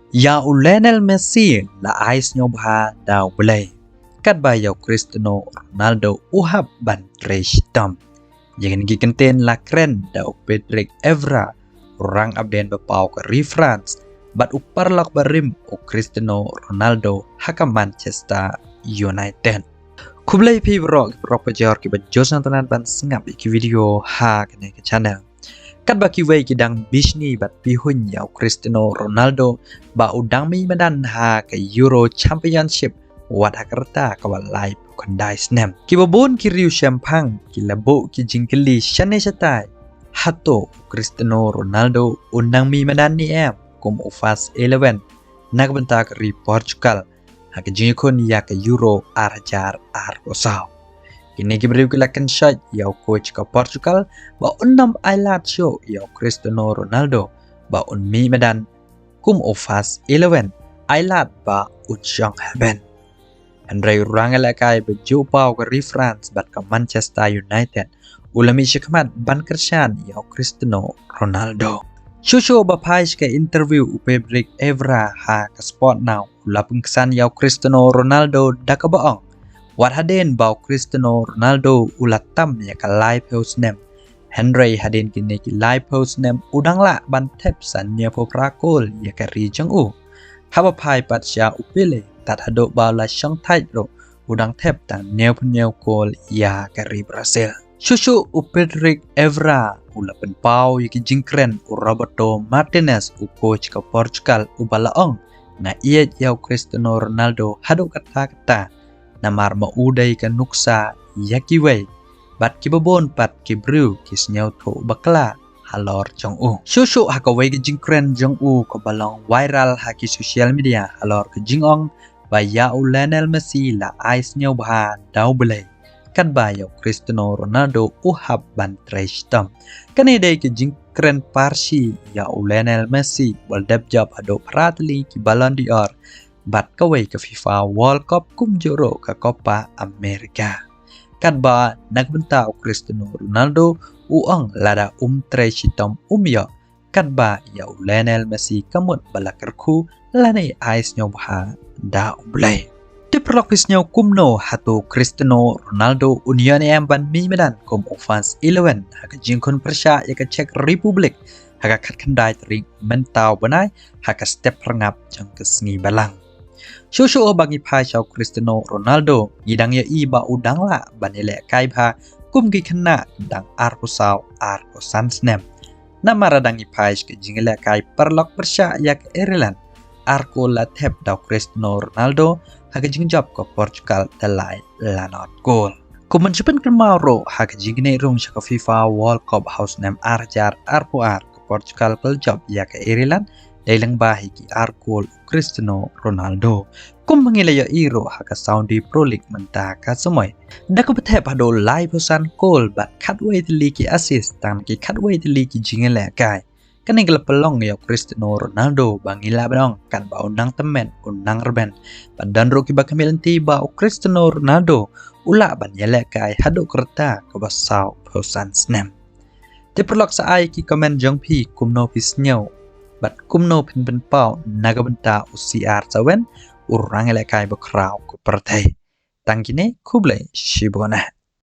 Ya Lionel Messi la ais nyobha daw belai. Kat ba ya Cristiano Ronaldo uhab ban Treshtam. Jangan gigenten la keren daw Patrick Evra. Orang abden bapau ke France. Bat upar lak barim o Cristiano Ronaldo haka Manchester United. Kublai pi brok pajor ki bajos nontonan ban sengap iki video ha kene ke channel. Kat baki wei kidang bisni bat pihun yau Cristiano Ronaldo ba udang mi madan ha ke Euro Championship wat hakarta kawal live kondai snem. Kibobon ki riu champang ki labo ki jingkeli shane shatai. Hato Cristiano Ronaldo undang mi madan ni em kum ufas 11 nagbentak ri Portugal ha ke jingkon ya ke Euro arjar argosau. Kini kiberiu kilakan shot yau coach ke Portugal ba undam ailat show yau Cristiano Ronaldo ba unmi medan kum ofas 11 ailat ba unsyang haben. Andrei orang elakai beju pau ke France bat ke Manchester United ulami syakmat ban kersan yau Cristiano Ronaldo. Shusho ba pais ke interview Patrick Evra ha ke Sport Now ulapun kesan yau Cristiano Ronaldo dak baong. Wat haden bau Cristiano Ronaldo ulatam ya ka live host nem. Henry haden kini ki live host nem udang la ban tep san nya poprakol ya ka ri jang u. Haba pai pat sya upile tat hado bau la syang thai ro udang tep tan neo pneo kol ya ka ri Brazil. Shushu Patrick Evra ulapen pau ya ki jingkren u Roberto Martinez u coach ka Portugal u balaong na ia yau Cristiano Ronaldo hado kata-kata namar maudai kan nuksa yakiwei bat kibabon pat kibru kisnyau to bakla halor jong u shushu hakawai ke jingkren jong u ko balong viral haki social media halor ke jingong ba ya Lionel Messi la ais nyau bah dau belai kan ba ya Cristiano Ronaldo uhab ban Treshtam kane dai ke jingkren parsi ya Lionel Messi wal dab job ado pratli ki Ballon d'Or bat kawai ke FIFA World Cup kum joro ke Copa America. Kat ba nagbenta Cristiano Ronaldo uang lada Treshtam ya. Kat ba ya Lionel Messi kamut balakerku lane ais nyobha da umblay. Diperlokis nyaw kumno hatu Cristiano Ronaldo union em ban mi medan kum offense 11 haka jingkon persya ya ke Czech Republic haka kat kendai tering mentau banai haka step rengap jang kesngi balang. Shushu bagi pai chau Cristiano Ronaldo ngidang ya iba udang la banile kai pha kum gi khna dang arkusau arkosan snem namara dangi pai ke jingile kai perlok persya yak Ireland arko la thep da Cristiano Ronaldo haka jingjab ko Portugal dalai lanot gol kuman chupen kemaro haka jingne rung chaka FIFA World Cup house nem arjar arpoar ko Portugal kal job yak Ireland dailang bahi ki arkol Cristiano Ronaldo kum mangilaya iro haka Saudi Pro League menta ka semoy dako bethe pado live hosan kol bat khatway tili ki assist tam ki khatway tili ki jingela kai kaning gel pelong ya Cristiano Ronaldo bangila badong kan ba unang temen unang reben padan ro ki bakamilenti ba Cristiano Ronaldo ula ban yele kai hado kerta ko basau hosan snem te perlok sa ai ki comment jong pi kumno pisnyau bat kumno pen pau nagabenta UCR sawen urang elekai bakrau ku pertai tangkine kublai shibona